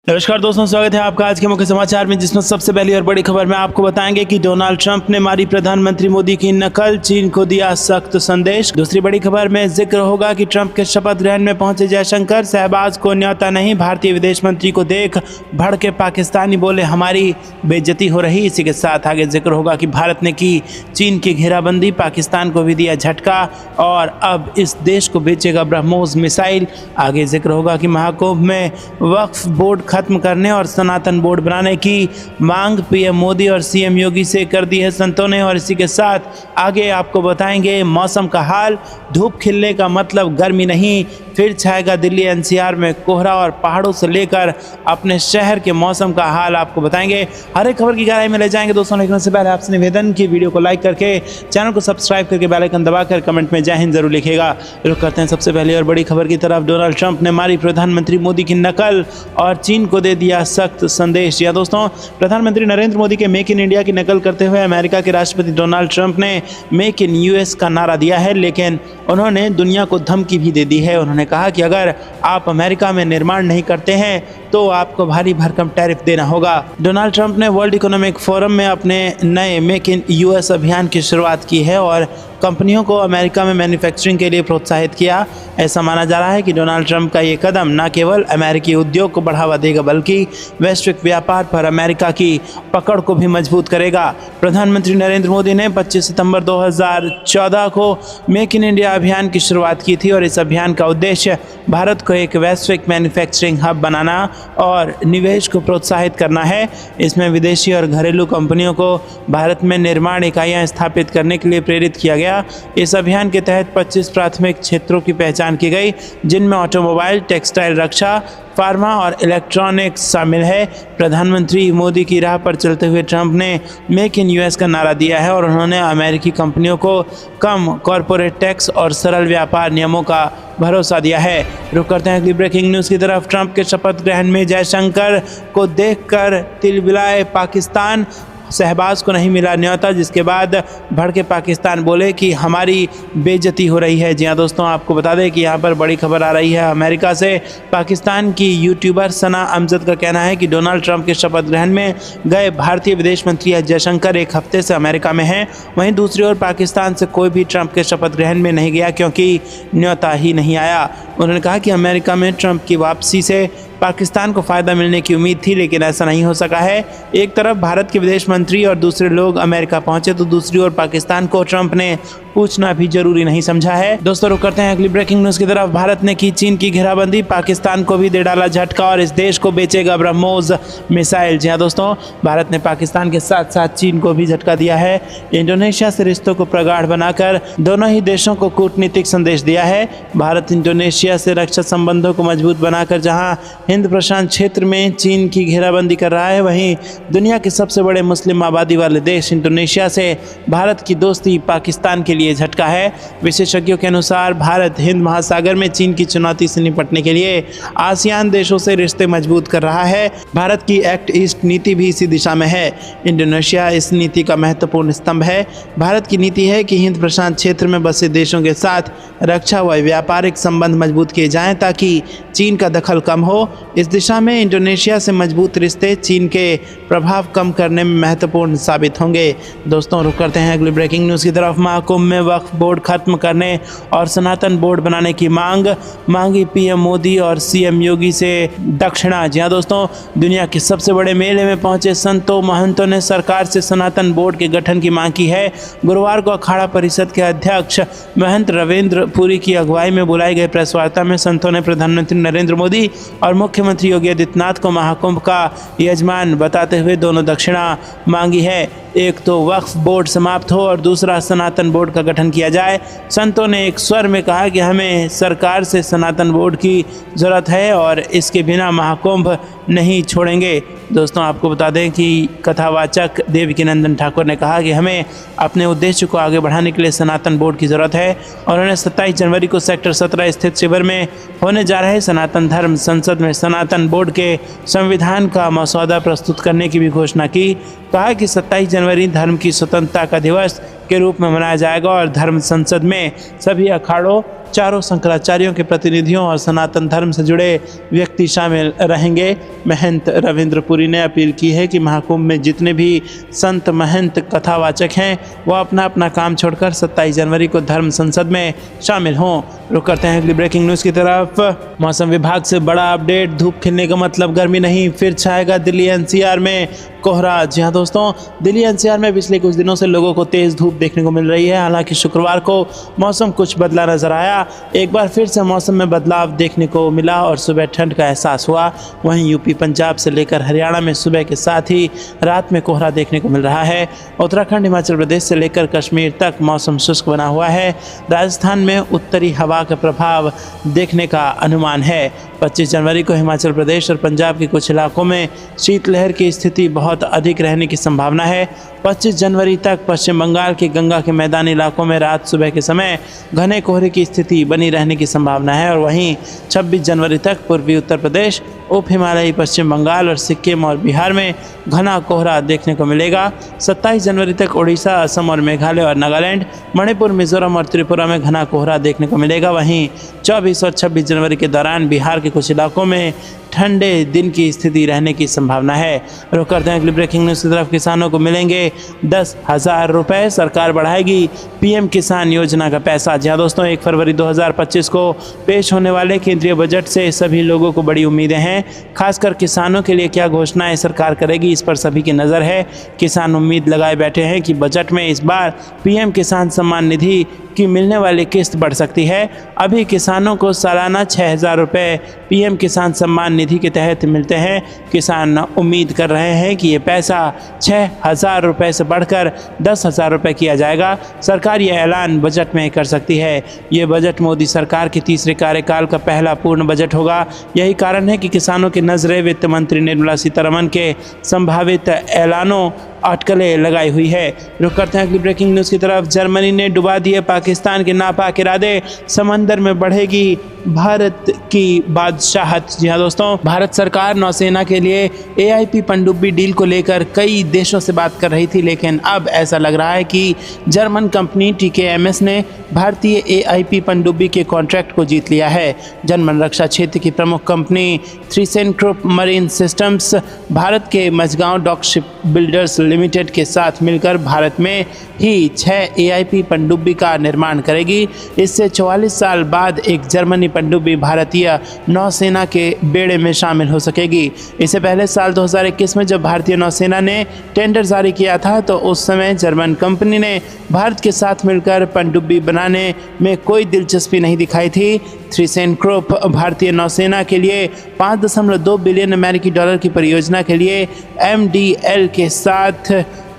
नमस्कार दोस्तों, स्वागत है आपका आज के मुख्य समाचार में, जिसमें सबसे पहली और बड़ी खबर में आपको बताएंगे कि डोनाल्ड ट्रंप ने मारी प्रधानमंत्री मोदी की नकल, चीन को दिया सख्त संदेश। दूसरी बड़ी खबर में जिक्र होगा कि ट्रंप के शपथ ग्रहण में पहुंचे जयशंकर, शहबाज को न्योता नहीं, भारतीय विदेश मंत्री को देख भड़के पाकिस्तानी बोले हमारी बेइज्जती हो रही। इसी के साथ आगे जिक्र होगा कि भारत ने की चीन की घेराबंदी, पाकिस्तान को भी दिया झटका और अब इस देश को बेचेगा ब्रह्मोस मिसाइल। आगे जिक्र होगा कि महाकुंभ में वक्फ बोर्ड खत्म करने और सनातन बोर्ड बनाने की मांग पीएम मोदी और सीएम योगी से कर दी है संतों ने। और इसी के साथ आगे आपको बताएंगे मौसम का हाल, धूप खिलने का मतलब गर्मी नहीं, फिर छाएगा दिल्ली एनसीआर में कोहरा और पहाड़ों से लेकर अपने शहर के मौसम का हाल आपको बताएंगे। हर एक खबर की गहराई में ले जाएंगे दोस्तों, लेकिन उससे पहले आपसे निवेदन की वीडियो को लाइक करके चैनल को सब्सक्राइब करके बेल आइकन दबाकर कमेंट में जय हिंद जरूर लिखिएगा। रुक करते हैं सबसे पहले और बड़ी खबर की तरफ। डोनाल्ड ट्रंप ने मारी प्रधानमंत्री मोदी की नकल और चीन को दे दिया सख्त संदेश। या दोस्तों, प्रधानमंत्री नरेंद्र मोदी के मेक इन इंडिया की नकल करते हुए अमेरिका के राष्ट्रपति डोनाल्ड ट्रंप ने मेक इन यूएस का नारा दिया है, लेकिन उन्होंने दुनिया को धमकी भी दे दी है। उन्होंने कहा कि अगर आप अमेरिका में निर्माण नहीं करते हैं तो आपको भारी भरकम टैरिफ देना होगा। डोनाल्ड ट्रंप ने वर्ल्ड इकोनॉमिक फोरम में अपने नए मेक इन यूएस अभियान की शुरुआत की है और कंपनियों को अमेरिका में मैन्युफैक्चरिंग के लिए प्रोत्साहित किया। ऐसा माना जा रहा है कि डोनाल्ड ट्रंप का ये कदम न केवल अमेरिकी उद्योग को बढ़ावा देगा बल्कि वैश्विक व्यापार पर अमेरिका की पकड़ को भी मजबूत करेगा। प्रधानमंत्री नरेंद्र मोदी ने 25 सितंबर 2014 को मेक इन इंडिया अभियान की शुरुआत की थी और इस अभियान का उद्देश्य भारत को एक वैश्विक मैन्युफैक्चरिंग हब बनाना और निवेश को प्रोत्साहित करना है। इसमें विदेशी और घरेलू कंपनियों को भारत में निर्माण इकाइयां स्थापित करने के लिए प्रेरित किया गया। इस अभियान के तहत 25 प्राथमिक क्षेत्रों की पहचान की गई, जिनमें ऑटोमोबाइल, टेक्सटाइल, रक्षा, फार्मा और इलेक्ट्रॉनिक्स शामिल है। प्रधानमंत्री मोदी की राह पर चलते हुए ट्रंप ने मेक इन यूएस का नारा दिया है और उन्होंने अमेरिकी कंपनियों को कम कॉरपोरेट टैक्स और सरल व्यापार नियमों का भरोसा दिया है। रुक करते हैं अगली ब्रेकिंग न्यूज़ की तरफ। ट्रंप के शपथ ग्रहण में जयशंकर को देखकर तिलमिलाए पाकिस्तान, शहबाज को नहीं मिला न्योता, जिसके बाद भड़के पाकिस्तान बोले कि हमारी बेइज्जती हो रही है। जी हाँ दोस्तों, आपको बता दें कि यहाँ पर बड़ी खबर आ रही है अमेरिका से। पाकिस्तान की यूट्यूबर सना अमजद का कहना है कि डोनाल्ड ट्रंप के शपथ ग्रहण में गए भारतीय विदेश मंत्री एस जयशंकर एक हफ्ते से अमेरिका में हैं। वहीं दूसरी ओर पाकिस्तान से कोई भी ट्रंप के शपथ ग्रहण में नहीं गया क्योंकि न्योता ही नहीं आया। उन्होंने कहा कि अमेरिका में ट्रंप की वापसी से पाकिस्तान को फ़ायदा मिलने की उम्मीद थी, लेकिन ऐसा नहीं हो सका है। एक तरफ भारत के विदेश मंत्री और दूसरे लोग अमेरिका पहुंचे तो दूसरी ओर पाकिस्तान को ट्रंप ने पूछना भी जरूरी नहीं समझा है। दोस्तों, रुक करते हैं अगली ब्रेकिंग न्यूज़ की तरफ। भारत ने की चीन की घेराबंदी, पाकिस्तान को भी दे डाला झटका और इस देश को बेचेगा ब्रह्मोस मिसाइल। जी हाँ दोस्तों, भारत ने पाकिस्तान के साथ साथ चीन को भी झटका दिया है। इंडोनेशिया से रिश्तों को प्रगाढ़ बनाकर दोनों ही देशों को कूटनीतिक संदेश दिया है। भारत इंडोनेशिया से रक्षा संबंधों को मजबूत बनाकर जहाँ हिंद प्रशांत क्षेत्र में चीन की घेराबंदी कर रहा है, वहीं दुनिया के सबसे बड़े मुस्लिम आबादी वाले देश इंडोनेशिया से भारत की दोस्ती पाकिस्तान के लिए झटका है। विशेषज्ञों के अनुसार भारत हिंद महासागर में चीन की चुनौती से निपटने के लिए आसियान देशों से रिश्ते मजबूत कर रहा है। भारत की एक्ट ईस्ट नीति भी इसी दिशा में है। इंडोनेशिया इस नीति का महत्वपूर्ण स्तंभ है। भारत की नीति है कि हिंद प्रशांत क्षेत्र में बसे देशों के साथ रक्षा व व्यापारिक संबंध मजबूत किए जाएं ताकि चीन का दखल कम हो। इस दिशा में इंडोनेशिया से मजबूत रिश्ते चीन के प्रभाव कम करने में महत्वपूर्ण साबित होंगे। दोस्तों, रुक करते हैं अगली ब्रेकिंग न्यूज़ की तरफ। महाकुंभ में वक्फ बोर्ड खत्म करने और सनातन बोर्ड बनाने की मांगी पीएम मोदी और सीएम योगी से दक्षिणा। जी हाँ दोस्तों, दुनिया के सबसे बड़े मेले में पहुंचे संतों महंतों ने सरकार से सनातन बोर्ड के गठन की मांग की है। गुरुवार को अखाड़ा परिषद के अध्यक्ष महंत रविंद्र पुरी की अगुवाई में बुलाई गई प्रेस वार्ता में संतों ने प्रधानमंत्री नरेंद्र मोदी और मुख्यमंत्री योगी आदित्यनाथ को महाकुंभ का यजमान बताते हुए दोनों दक्षिणा मांगी है। एक तो वक्फ बोर्ड समाप्त हो और दूसरा सनातन बोर्ड का गठन किया जाए। संतों ने एक स्वर में कहा कि हमें सरकार से सनातन बोर्ड की ज़रूरत है और इसके बिना महाकुंभ नहीं छोड़ेंगे। दोस्तों, आपको बता दें कि कथावाचक देवकीनंदन ठाकुर ने कहा कि हमें अपने उद्देश्य को आगे बढ़ाने के लिए सनातन बोर्ड की ज़रूरत है। और उन्होंने 27 जनवरी को सेक्टर 17 स्थित शिविर में होने जा रहे सनातन धर्म संसद में सनातन बोर्ड के संविधान का मसौदा प्रस्तुत करने की भी घोषणा की। कहा कि 27 जनवरी धर्म की स्वतंत्रता का दिवस के रूप में मनाया जाएगा और धर्म संसद में सभी अखाड़ों चारों शंकराचार्यों के प्रतिनिधियों और सनातन धर्म से जुड़े व्यक्ति शामिल रहेंगे। महंत रविंद्र पुरी ने अपील की है कि महाकुंभ में जितने भी संत महंत कथावाचक हैं वो अपना अपना काम छोड़कर 27 जनवरी को धर्म संसद में शामिल हों। रुक करते हैं अगली ब्रेकिंग न्यूज़ की तरफ। मौसम विभाग से बड़ा अपडेट, धूप खिलने का मतलब गर्मी नहीं, फिर छाएगा दिल्ली एनसीआर में कोहरा। जी हाँ दोस्तों, दिल्ली एनसीआर में पिछले कुछ दिनों से लोगों को तेज़ धूप देखने को मिल रही है। हालांकि शुक्रवार को मौसम कुछ बदला नजर आया, एक बार फिर से मौसम में बदलाव देखने को मिला और सुबह ठंड का एहसास हुआ। वहीं यूपी पंजाब से लेकर हरियाणा में सुबह के साथ ही रात में कोहरा देखने को मिल रहा है। उत्तराखंड हिमाचल प्रदेश से लेकर कश्मीर तक मौसम शुष्क बना हुआ है। राजस्थान में उत्तरी हवा का प्रभाव देखने का अनुमान है। 25 जनवरी को हिमाचल प्रदेश और पंजाब के कुछ इलाकों में शीतलहर की स्थिति बहुत अधिक रहने की संभावना है। 25 जनवरी तक पश्चिम बंगाल के गंगा के मैदानी इलाकों में रात सुबह के समय घने कोहरे की स्थिति बनी रहने की संभावना है। और वहीं 26 जनवरी तक पूर्वी उत्तर प्रदेश, उप हिमालयी पश्चिम बंगाल और सिक्किम और बिहार में घना कोहरा देखने को मिलेगा। 27 जनवरी तक उड़ीसा, असम और मेघालय और नागालैंड, मणिपुर, मिजोरम और त्रिपुरा में घना कोहरा देखने को मिलेगा। वहीं 24 और 26 जनवरी के दौरान बिहार के कुछ इलाकों में ठंडे दिन की स्थिति रहने की संभावना है। रुक करते हैं अगली ब्रेकिंग न्यूज़ की तरफ। किसानों को मिलेंगे 10,000 रुपये, सरकार बढ़ाएगी पीएम किसान योजना का पैसा। जी हाँ दोस्तों, 1 फरवरी 2025 को पेश होने वाले केंद्रीय बजट से सभी लोगों को बड़ी उम्मीदें हैं। खासकर किसानों के लिए क्या घोषणाएं सरकार करेगी, इस पर सभी की नज़र है। किसान उम्मीद लगाए बैठे हैं कि बजट में इस बार पीएम किसान सम्मान निधि की मिलने वाली किस्त बढ़ सकती है। अभी किसानों को सालाना 6,000 रुपये पीएम किसान सम्मान निधि के तहत मिलते हैं। किसान उम्मीद कर रहे हैं कि ये पैसा 6,000 रुपये से बढ़कर 10,000 रुपये किया जाएगा। सरकार ये ऐलान बजट में कर सकती है। ये बजट मोदी सरकार के तीसरे कार्यकाल का पहला पूर्ण बजट होगा। यही कारण है कि किसानों की नज़रें वित्त मंत्री निर्मला सीतारमण के संभावित ऐलानों अटकलें लगाई हुई है। रुक करते हैं अगली ब्रेकिंग न्यूज़ की तरफ। जर्मनी ने डुबा दिए पाकिस्तान के नापाक इरादे, समंदर में बढ़ेगी भारत की बादशाहत। जी हाँ दोस्तों, भारत सरकार नौसेना के लिए AIP पनडुब्बी डील को लेकर कई देशों से बात कर रही थी, लेकिन अब ऐसा लग रहा है कि जर्मन कंपनी TKMS ने भारतीय AIP पनडुब्बी के कॉन्ट्रैक्ट को जीत लिया है। जर्मन रक्षा क्षेत्र की प्रमुख company thyssenkrupp marine systems Bharat के Mazagon dock ship builders limited के साथ मिलकर भारत में ही 6 AIP पनडुब्बी का निर्माण करेगी। इससे 44 साल बाद एक जर्मनी पनडुब्बी भारतीय नौसेना के बेड़े में शामिल हो सकेगी। इससे पहले साल 2021 में जब भारतीय नौसेना ने टेंडर जारी किया था तो उस समय जर्मन कंपनी ने भारत के साथ मिलकर पनडुब्बी बनाने में कोई दिलचस्पी नहीं दिखाई थी। थ्रीसेनक्रुप भारतीय नौसेना के लिए 5.2 बिलियन अमेरिकी डॉलर की परियोजना के लिए MDL के साथ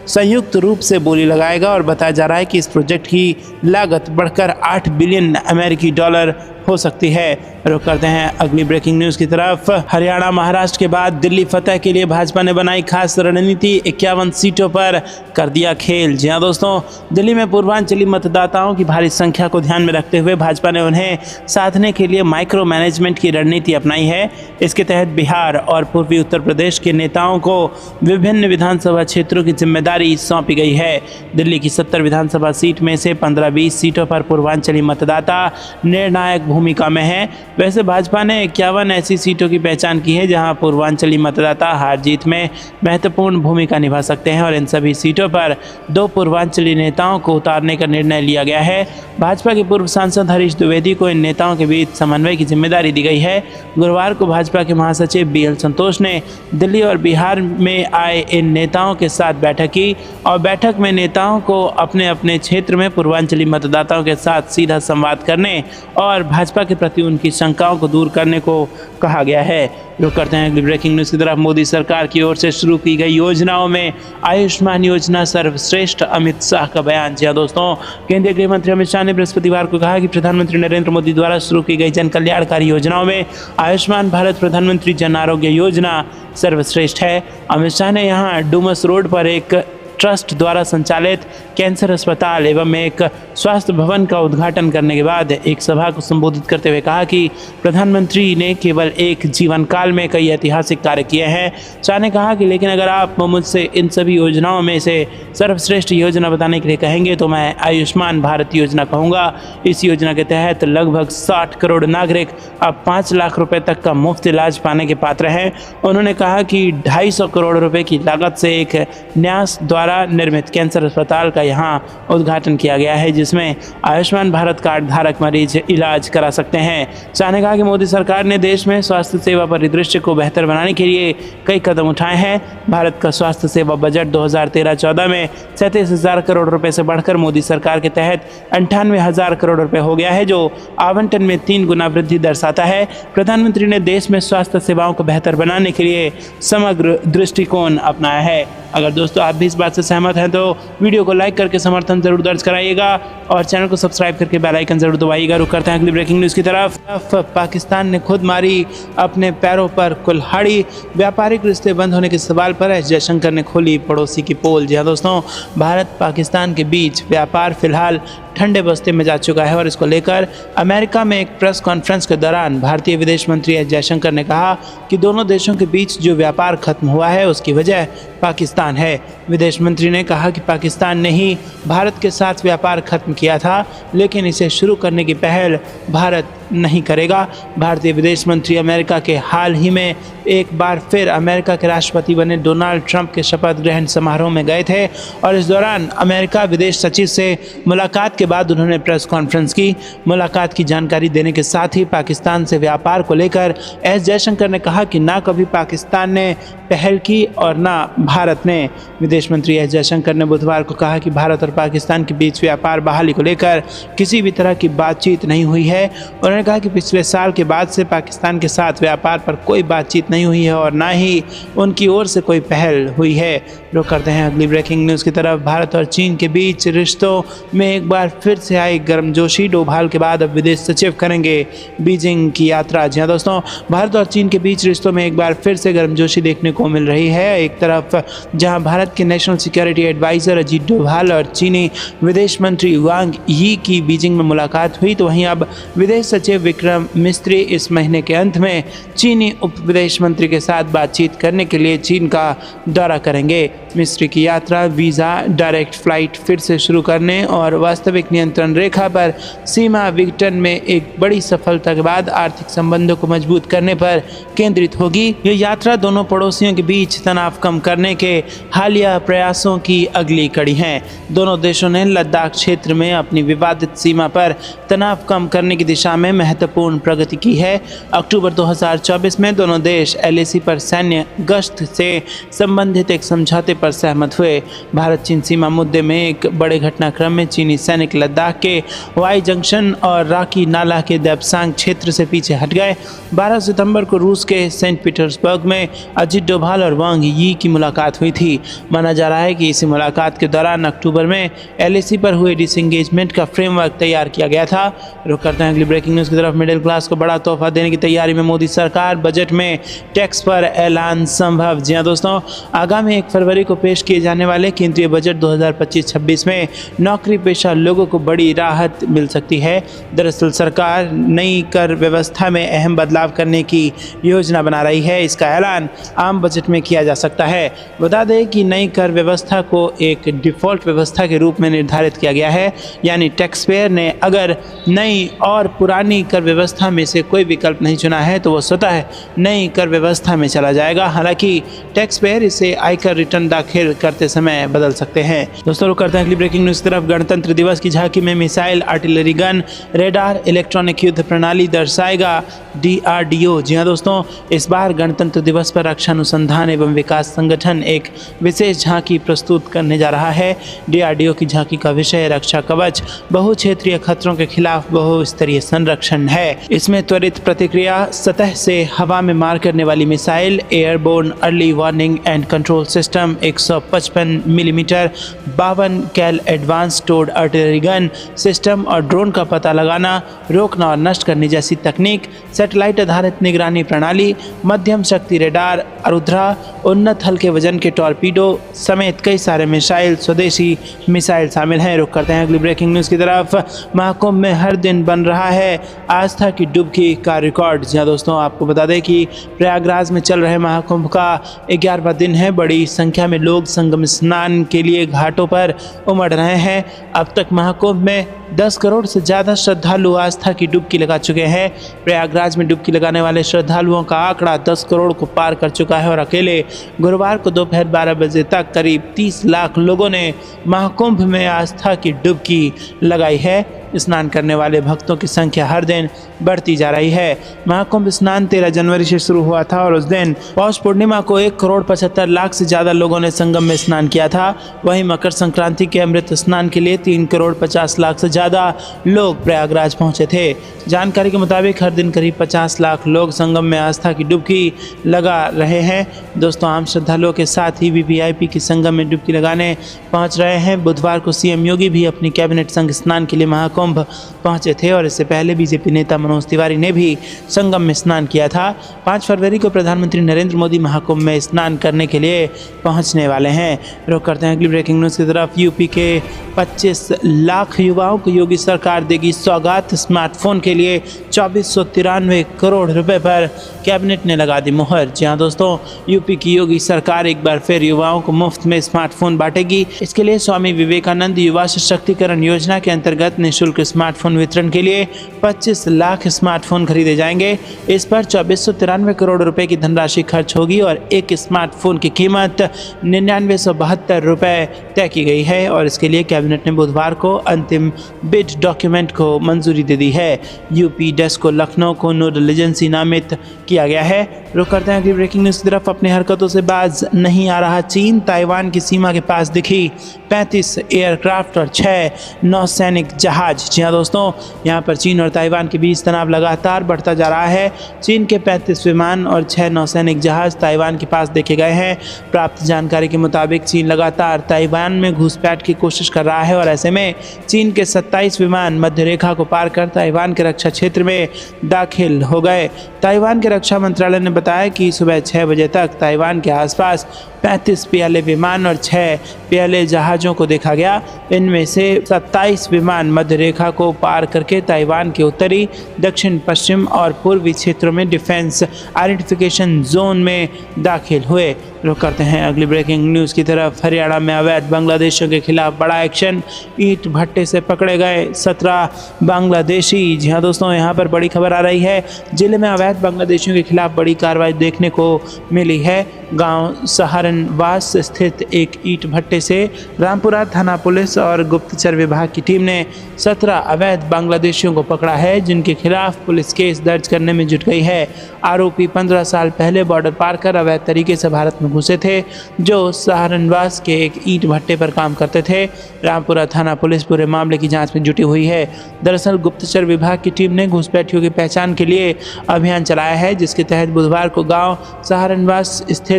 संयुक्त रूप से बोली लगाएगा और बताया जा रहा है कि इस प्रोजेक्ट की लागत बढ़कर 8 बिलियन अमेरिकी डॉलर हो सकती है। रुक करते हैं अगली ब्रेकिंग न्यूज़ की तरफ। हरियाणा महाराष्ट्र के बाद दिल्ली फतह के लिए भाजपा ने बनाई खास रणनीति, 51 सीटों पर कर दिया खेल। जी हाँ दोस्तों, दिल्ली में पूर्वांचली मतदाताओं की भारी संख्या को ध्यान में रखते हुए भाजपा ने उन्हें साधने के लिए माइक्रो मैनेजमेंट की रणनीति अपनाई है। इसके तहत बिहार और पूर्वी उत्तर प्रदेश के नेताओं को विभिन्न विधानसभा क्षेत्रों की जिम्मेदारी सौंपी गई है। दिल्ली की 70 विधानसभा सीट में से 15-20 सीटों पर पूर्वांचली मतदाता निर्णायक भूमिका में है। वैसे भाजपा ने 51 ऐसी सीटों की पहचान की है जहां पूर्वांचली मतदाता हार जीत में महत्वपूर्ण भूमिका निभा सकते हैं और इन सभी सीटों पर 2 पूर्वांचली नेताओं को उतारने का निर्णय लिया गया है। भाजपा के पूर्व सांसद हरीश द्विवेदी को इन नेताओं के बीच समन्वय की जिम्मेदारी दी गई है। गुरुवार को भाजपा के महासचिव BL संतोष ने दिल्ली और बिहार में आए इन नेताओं के साथ बैठक की और बैठक में नेताओं को अपने अपने क्षेत्र में पूर्वांचली मतदाताओं के साथ सीधा संवाद करने और भाजपा के प्रति उनकी शंकाओं को दूर करने को कहा गया है। रुक करते हैं अगली ब्रेकिंग न्यूज़ की तरफ। मोदी सरकार की ओर से शुरू की गई योजनाओं में आयुष्मान योजना सर्वश्रेष्ठ, अमित शाह का बयान। जी दोस्तों, केंद्रीय गृह मंत्री अमित शाह ने बृहस्पतिवार को कहा कि प्रधानमंत्री नरेंद्र मोदी द्वारा शुरू की गई जन कल्याणकारी योजनाओं में आयुष्मान भारत प्रधानमंत्री जन आरोग्य योजना सर्वश्रेष्ठ है। अमित शाह ने यहाँ डुमस रोड पर एक ट्रस्ट द्वारा संचालित कैंसर अस्पताल एवं एक स्वास्थ्य भवन का उद्घाटन करने के बाद एक सभा को संबोधित करते हुए कहा कि प्रधानमंत्री ने केवल एक जीवन काल में कई ऐतिहासिक कार्य किए हैं। शाह ने कहा कि लेकिन अगर आप मुझसे इन सभी योजनाओं में से सर्वश्रेष्ठ योजना बताने के लिए कहेंगे तो मैं आयुष्मान भारत योजना कहूँगा। इस योजना के तहत लगभग 60 करोड़ नागरिक अब 5 लाख रुपए तक का मुफ्त इलाज पाने के पात्र हैं। उन्होंने कहा कि 250 करोड़ रुपए की लागत से एक न्यास द्वारा निर्मित कैंसर अस्पताल का यहाँ उद्घाटन किया गया है, जिसमें आयुष्मान भारत कार्ड धारक मरीज इलाज करा सकते हैं। शाह ने कहा कि मोदी सरकार ने देश में स्वास्थ्य सेवा परिदृश्य को बेहतर बनाने के लिए कई कदम उठाए हैं। भारत का स्वास्थ्य सेवा बजट 2013-14 में 37,000 करोड़ रुपए से बढ़कर मोदी सरकार के तहत 98,000 करोड़ रुपए हो गया है, जो आवंटन में 3 गुना वृद्धि दर्शाता है। प्रधानमंत्री ने देश में स्वास्थ्य सेवाओं को बेहतर बनाने के लिए समग्र दृष्टिकोण अपनाया है। अगर दोस्तों आप भी इस बात से सहमत हैं तो वीडियो को लाइक करके समर्थन जरूर दर्ज कराइएगा और चैनल को सब्सक्राइब करके बेल आइकन जरूर दबाइएगा। रुक करते हैं अगली ब्रेकिंग न्यूज़ की तरफ। पाकिस्तान ने खुद मारी अपने पैरों पर कुल्हाड़ी। व्यापारिक रिश्ते बंद होने के सवाल पर एस जयशंकर ने खोली पड़ोसी की पोल। जी हाँ दोस्तों, भारत पाकिस्तान के बीच व्यापार फिलहाल ठंडे बस्ते में जा चुका है और इसको लेकर अमेरिका में एक प्रेस कॉन्फ्रेंस के दौरान भारतीय विदेश मंत्री एस जयशंकर ने कहा कि दोनों देशों के बीच जो व्यापार खत्म हुआ है उसकी वजह पाकिस्तान है। विदेश मंत्री ने कहा कि पाकिस्तान ने ही भारत के साथ व्यापार खत्म किया था, लेकिन इसे शुरू करने की पहल भारत नहीं करेगा। भारतीय विदेश मंत्री अमेरिका के हाल ही में एक बार फिर अमेरिका के राष्ट्रपति बने डोनाल्ड ट्रंप के शपथ ग्रहण समारोह में गए थे और इस दौरान अमेरिका विदेश सचिव से मुलाकात के बाद उन्होंने प्रेस कॉन्फ्रेंस की। मुलाकात की जानकारी देने के साथ ही पाकिस्तान से व्यापार को लेकर एस जयशंकर ने कहा कि ना कभी पाकिस्तान ने पहल की और ना भारत ने। विदेश मंत्री एस जयशंकर ने बुधवार को कहा कि भारत और पाकिस्तान के बीच व्यापार बहाली को लेकर किसी भी तरह की बातचीत नहीं हुई है। उन्होंने कहा कि पिछले साल के बाद से पाकिस्तान के साथ व्यापार पर कोई बातचीत नहीं हुई है और ना ही उनकी ओर से कोई पहल हुई है। रुक करते हैं अगली ब्रेकिंग न्यूज़ की तरफ। भारत और चीन के बीच रिश्तों में एक बार फिर से आई गर्मजोशी। डोभाल के बाद अब विदेश सचिव करेंगे बीजिंग की यात्रा। जी हाँ दोस्तों, भारत और चीन के बीच रिश्तों में एक बार फिर से गर्मजोशी देखने को मिल रही है। एक तरफ जहां भारत के national security adviser Ajit Doval और चीनी विदेश मंत्री वांग यी की बीजिंग में मुलाकात हुई, तो वहीं अब विदेश सचिव विक्रम मिस्त्री इस महीने के अंत में चीनी उप विदेश मंत्री के साथ बातचीत करने के लिए चीन का दौरा करेंगे। मिस्त्री की यात्रा वीज़ा, डायरेक्ट फ्लाइट फिर से शुरू करने और वास्तविक नियंत्रण रेखा पर सीमा विघटन में एक बड़ी सफलता के बाद आर्थिक संबंधों को मजबूत करने पर केंद्रित होगी। ये यात्रा दोनों पड़ोसियों के बीच तनाव कम करने के हालिया प्रयासों की अगली कड़ी है। दोनों देशों ने लद्दाख क्षेत्र में अपनी विवादित सीमा पर तनाव कम करने की दिशा में महत्वपूर्ण प्रगति की है। अक्टूबर 2024 में दोनों देश LAC पर सैन्य गश्त से संबंधित एक समझौते पर सहमत हुए। भारत चीन सीमा मुद्दे में एक बड़े घटनाक्रम में चीनी सैनिक लद्दाख के वाई जंक्शन और राकी नाला के देपसांग क्षेत्र से पीछे हट गए। 12 सितंबर को रूस के सेंट पीटर्सबर्ग में अजीत डोभाल और वांग यी की मुलाकात हुई थी। माना जा रहा है कि इसी मुलाकात के दौरान अक्टूबर में LAC पर हुए डिसएंगेजमेंट का फ्रेमवर्क तैयार किया गया था। रुक करते हैं अगली ब्रेकिंग न्यूज़ की तरफ। मिडिल क्लास को बड़ा तोहफा देने की तैयारी में मोदी सरकार, बजट में टैक्स पर ऐलान संभव। जी हाँ दोस्तों, आगामी 1 फरवरी को पेश किए जाने वाले केंद्रीय बजट 2025-26 में नौकरी पेशा लोगों को बड़ी राहत मिल सकती है। दरअसल सरकार नई कर व्यवस्था में अहम बदलाव करने की योजना बना रही है। इसका ऐलान आम बजट में किया जा सकता है। बता दें कि नई कर व्यवस्था को एक डिफ़ॉल्ट व्यवस्था के रूप में निर्धारित किया गया है, यानी टैक्स पेयर ने अगर नई और पुरानी कर व्यवस्था में से कोई विकल्प नहीं चुना है तो वो स्वतः नई कर व्यवस्था में चला जाएगा। हालांकि टैक्स पेयर इसे आयकर रिटर्न दाखिल करते समय बदल सकते हैं। दोस्तों रुक करते हैं अगली ब्रेकिंग न्यूज़ की तरफ। गणतंत्र दिवस की झांकी में missile, artillery gun, radar, electronic युद्ध प्रणाली दर्शाएगा DRDO। जी हाँ दोस्तों, इस बार गणतंत्र दिवस पर रक्षा अनुसंधान एवं विकास संगठन एक विशेष झांकी प्रस्तुत करने जा रहा है। DRDO की झांकी का विषय रक्षा कवच, बहुक्षेत्रीय खतरों के खिलाफ बहुस्तरीय संरक्षण है। इसमें त्वरित प्रतिक्रिया, सतह से हवा में मार करने वाली missile, airborne early warning and control system, 155 millimeter 52 cal advance towed artillery gun system और ड्रोन का पता लगाना, रोकना और नष्ट करने जैसी तकनीक, सैटेलाइट आधारित निगरानी प्रणाली, मध्यम शक्ति रेडार, आरुद्रा, उन्नत हल्के वजन के टॉर्पीडो समेत कई सारे मिसाइल, स्वदेशी मिसाइल शामिल हैं। रुक करते हैं अगली ब्रेकिंग न्यूज़ की तरफ। महाकुंभ में हर दिन बन रहा है आस्था की डुबकी का रिकॉर्ड। जी हाँ दोस्तों, आपको बता दें कि प्रयागराज में चल रहे महाकुंभ का 11वां दिन है। बड़ी संख्या में लोग संगम स्नान के लिए घाटों पर उमड़ रहे हैं। अब तक महाकुंभ में 10 करोड़ से ज़्यादा श्रद्धालु आस्था की डुबकी लगा चुके हैं। प्रयागराज में डुबकी लगाने वाले श्रद्धालुओं का आंकड़ा 10 करोड़ को पार कर चुका है और अकेले गुरुवार को दोपहर 12 बजे तक करीब 30 लाख लोगों ने महाकुंभ में आस्था की डुबकी लगाई है। स्नान करने वाले भक्तों की संख्या हर दिन बढ़ती जा रही है। महाकुंभ स्नान 13 जनवरी से शुरू हुआ था और उस दिन पौष पूर्णिमा को 1 करोड़ 75 लाख से ज़्यादा लोगों ने संगम में स्नान किया था। वहीं मकर संक्रांति के अमृत स्नान के लिए 3 करोड़ 50 लाख से ज़्यादा लोग प्रयागराज पहुंचे थे। जानकारी के मुताबिक हर दिन करीब 50 लाख लोग संगम में आस्था की डुबकी लगा रहे हैं। दोस्तों, आम श्रद्धालुओं के साथ ही वीवीआईपी की संगम में डुबकी लगाने पहुंच रहे हैं। बुधवार को सीएम योगी भी अपनी कैबिनेट संग स्नान के लिए महाकुंभ पहुंचे थे और इससे पहले बीजेपी नेता मनोज तिवारी ने भी संगम में स्नान किया था। 5 फरवरी को प्रधानमंत्री नरेंद्र मोदी महाकुंभ में स्नान करने के लिए पहुंचने वाले हैं। रुक करते हैं अगली ब्रेकिंग न्यूज़ की तरफ। यूपी के 25 लाख युवाओं को योगी सरकार देगी सौगात। स्मार्टफोन के लिए 2493 करोड़ रुपए पर कैबिनेट ने लगा दी मुहर। जी हाँ दोस्तों, यूपी की योगी सरकार एक बार फिर युवाओं को मुफ्त में स्मार्टफोन बांटेगी। इसके लिए स्वामी विवेकानंद युवा सशक्तिकरण योजना के अंतर्गत निःशुल्क स्मार्टफोन वितरण के लिए 25 लाख स्मार्टफोन खरीदे जाएंगे। इस पर 2493 करोड़ रुपए की धनराशि खर्च होगी और एक स्मार्टफोन की कीमत 9972 रुपए तय की गई है और इसके लिए कैबिनेट ने बुधवार को अंतिम बिड डॉक्यूमेंट को मंजूरी दे दी है। यूपी डेस्क को लखनऊ को नोडल एजेंसी नामित किया गया है। रुक करते हैं अगली ब्रेकिंग न्यूज़ की तरफ। अपनी हरकतों से बाज नहीं आ रहा चीन। ताइवान की सीमा के पास दिखी 35 एयरक्राफ्ट और 6 नौसैनिक जहाज। जी हाँ दोस्तों, यहाँ पर चीन और ताइवान के बीच तनाव लगातार बढ़ता जा रहा है। चीन के 35 विमान और 6 नौसैनिक जहाज ताइवान के पास देखे गए हैं। प्राप्त जानकारी के मुताबिक चीन लगातार ताइवान में घुसपैठ की कोशिश कर रहा है और ऐसे में चीन के 27 विमान मध्य रेखा को पार कर ताइवान के रक्षा क्षेत्र में दाखिल हो गए। ताइवान के रक्षा मंत्रालय ने बताया कि सुबह 6 बजे तक ताइवान के आसपास 35 पीएलए विमान और 6 पीएलए जहाज़ों को देखा गया। इनमें से 27 विमान मध्य रेखा को पार करके ताइवान के उत्तरी, दक्षिण पश्चिम और पूर्वी क्षेत्रों में डिफेंस आइडेंटिफिकेशन जोन में दाखिल हुए। रुक करते हैं अगली ब्रेकिंग न्यूज़ की तरफ। हरियाणा में अवैध बांग्लादेशियों के खिलाफ बड़ा एक्शन। ईंट भट्टे से पकड़े गए 17 बांग्लादेशी। जी हाँ दोस्तों, यहाँ पर बड़ी खबर आ रही है। जिले में अवैध बांग्लादेशियों के खिलाफ बड़ी कार्रवाई देखने को मिली है। गांव सहारनवास स्थित एक ईंट भट्टे से रामपुरा थाना पुलिस और गुप्तचर विभाग की टीम ने 17 अवैध बांग्लादेशियों को पकड़ा है, जिनके खिलाफ पुलिस केस दर्ज करने में जुट गई है। आरोपी 15 साल पहले बॉर्डर पार कर अवैध तरीके से भारत में घुसे थे, जो सहारनवास के एक ईंट भट्टे पर काम करते थे। रामपुरा थाना पुलिस पूरे मामले की जांच में जुटी हुई है। दरअसल गुप्तचर विभाग की टीम ने घुसपैठियों की पहचान के लिए अभियान चलाया है, जिसके तहत बुधवार को गांव सहारनवास स्थित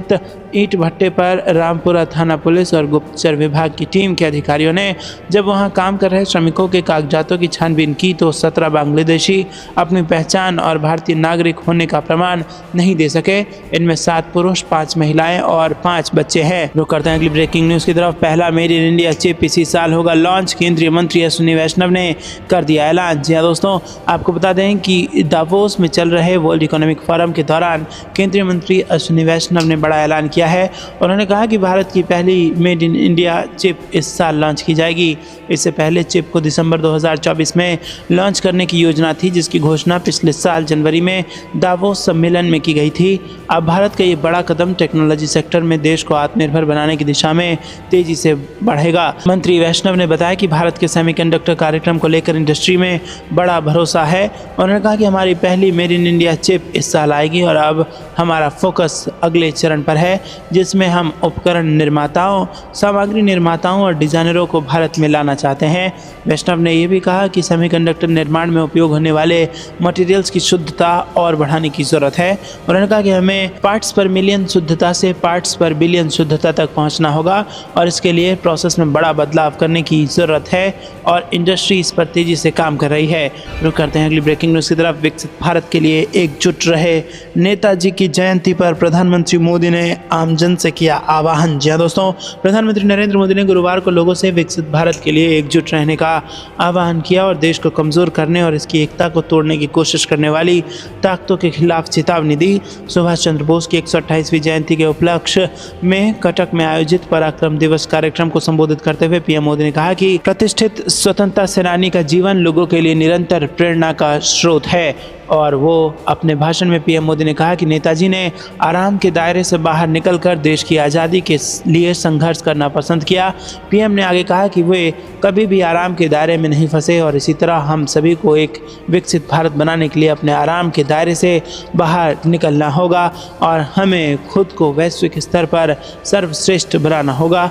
ईंट भट्टे पर रामपुरा थाना पुलिस और गुप्तचर विभाग की टीम के अधिकारियों ने जब वहां काम कर रहे श्रमिकों के कागजातों की छानबीन की तो 17 बांग्लादेशी अपनी पहचान और भारतीय नागरिक होने का प्रमाण नहीं दे सके। इनमें 7 पुरुष, 5 महिलाएं और 5 बच्चे हैं। रुक करते हैं अगली ब्रेकिंग न्यूज़ की तरफ। पहला मेड इन इंडिया चिप इसी साल होगा लॉन्च। केंद्रीय मंत्री अश्विनी वैष्णव ने कर दिया ऐलान। जी हाँ दोस्तों, आपको बता दें कि दावोस में चल रहे वर्ल्ड इकोनॉमिक फोरम के दौरान केंद्रीय मंत्री अश्विनी वैष्णव ने बड़ा ऐलान किया है। उन्होंने कहा कि भारत की पहली मेड इन इंडिया चिप इस साल लॉन्च की जाएगी। इससे पहले चिप को दिसंबर 2024 में लॉन्च करने की योजना थी, जिसकी घोषणा पिछले साल जनवरी में दावोस सम्मेलन में की गई थी। अब भारत का ये बड़ा कदम टेक्नोलॉजी सेक्टर में देश को आत्मनिर्भर बनाने की दिशा में तेजी से बढ़ेगा। मंत्री वैष्णव ने बताया कि भारत के सेमीकंडक्टर कार्यक्रम को लेकर इंडस्ट्री में बड़ा भरोसा है। उन्होंने कहा कि हमारी पहली मेड इन इंडिया चिप इस साल आएगी और अब हमारा फोकस अगले चरण पर है। जिसमें हम उपकरण निर्माताओं, सामग्री निर्माताओं और डिजाइनरों को भारत में लाना चाहते हैं। वैष्णव ने यह भी कहा कि सेमीकंडक्टर निर्माण में उपयोग होने वाले मटेरियल्स की शुद्धता और बढ़ाने की जरूरत है। उन्होंने कहा कि हमें पार्ट्स पर मिलियन शुद्धता से पार्ट्स पर बिलियन शुद्धता तक पहुंचना होगा और इसके लिए प्रोसेस में बड़ा बदलाव करने की ज़रूरत है और इंडस्ट्री इस पर तेज़ी से काम कर रही है। रुक करते हैं अगली ब्रेकिंग न्यूज़ की तरफ। विकसित भारत के लिए एकजुट रहे, नेताजी की जयंती पर प्रधानमंत्री मोदी ने आमजन से किया आह्वान। जी हाँ दोस्तों, प्रधानमंत्री नरेंद्र मोदी ने गुरुवार को लोगों से विकसित भारत के लिए एकजुट रहने का आह्वान किया और देश को कमज़ोर करने और इसकी एकता को तोड़ने की कोशिश करने वाली ताकतों के खिलाफ चेतावनी दी। सुभाष चंद्र बोस की 128वीं जयंती के उपलक्ष्य में कटक में आयोजित पराक्रम दिवस कार्यक्रम को संबोधित करते हुए पीएम मोदी ने कहा कि प्रतिष्ठित स्वतंत्रता सेनानी का जीवन लोगों के लिए निरंतर प्रेरणा का स्रोत है। और वो अपने भाषण में पीएम मोदी ने कहा कि नेताजी ने आराम के दायरे से बाहर निकलकर देश की आज़ादी के लिए संघर्ष करना पसंद किया। पीएम ने आगे कहा कि वे कभी भी आराम के दायरे में नहीं फंसे और इसी तरह हम सभी को एक विकसित भारत बनाने के लिए अपने आराम के दायरे से बाहर निकलना होगा और हमें खुद को वैश्विक स्तर पर सर्वश्रेष्ठ बनाना होगा।